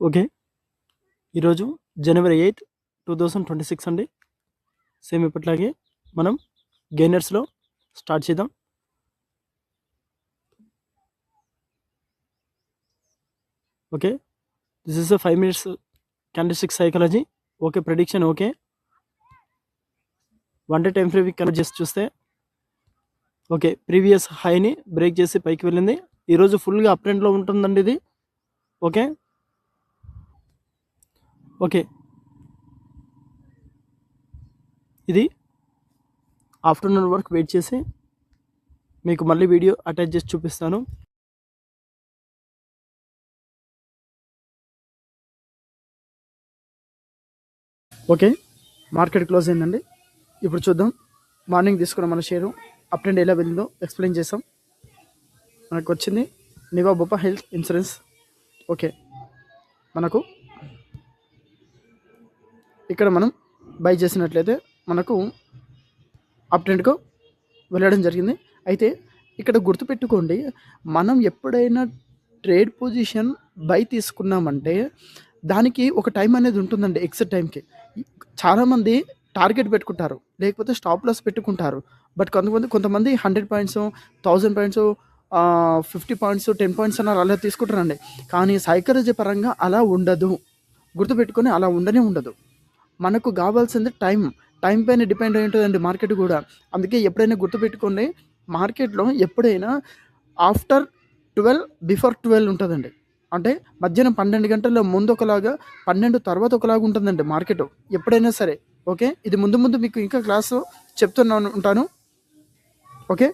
Okay. ఈరోజు జనవరి 8, 2026 అండి. Same ఇప్పట్లాగే మనం గెయినర్స్లో స్టార్ట్ చేద్దాం. Okay, this is 5 minutes candlestick psychology. Okay, prediction okay. 1 day time frame connect చేసి చూస్తే ఓకే, ప్రీవియస్ హైని బ్రేక్ చేసి పైకి వెళ్ళింది. ఈరోజు ఫుల్గా అప్ ట్రెండ్లో ఉంటుందండి ఇది. ఓకే ఓకే, ఇది ఆఫ్టర్నూన్ వరకు వెయిట్ చేసి మీకు మళ్ళీ వీడియో అటాచ్ చేసి చూపిస్తాను. ఓకే, మార్కెట్ క్లోజ్ అయిందండి. ఇప్పుడు చూద్దాం మార్నింగ్ తీసుకున్న మన షేరు అప్ ట్రెండ్ ఎలా వెళ్ళిందో ఎక్స్ప్లెయిన్ చేసాం. మనకు వచ్చింది నివా బొప్పా హెల్త్ ఇన్సూరెన్స్. ఓకే, మనకు ఇక్కడ మనం బై చేసినట్లయితే మనకు అప్ ట్రెండ్కు వెళ్ళడం జరిగింది. అయితే ఇక్కడ గుర్తుపెట్టుకోండి, మనం ఎప్పుడైనా ట్రేడ్ పొజిషన్ బై తీసుకున్నామంటే దానికి ఒక టైం అనేది ఉంటుందండి. ఎగ్జిట్ టైంకి చాలామంది టార్గెట్ పెట్టుకుంటారు, లేకపోతే స్టాప్ లాస్ పెట్టుకుంటారు. బట్ కొంతమంది 100 పాయింట్స్, 1000 పాయింట్స్, 50 పాయింట్స్, 10 పాయింట్స్ అన్నారు అలా తీసుకుంటారండి. కానీ సైకాలజీ పరంగా అలా ఉండదు. గుర్తుపెట్టుకొని అలా ఉండదు. మనకు కావాల్సింది టైం పైన డిపెండ్ అయి ఉంటుందండి మార్కెట్ కూడా. అందుకే ఎప్పుడైనా గుర్తుపెట్టుకోండి, మార్కెట్లో ఎప్పుడైనా ఆఫ్టర్ 12 బిఫోర్ 12 ఉంటుందండి. అంటే మధ్యాహ్నం 12 గంటల ముందు ఒకలాగా, 12 తర్వాత ఒకలాగా ఉంటుందండి మార్కెట్ ఎప్పుడైనా సరే. ఓకే, ఇది ముందు మీకు ఇంకా క్లాసు చెప్తున్నాను ఉంటాను. ఓకే.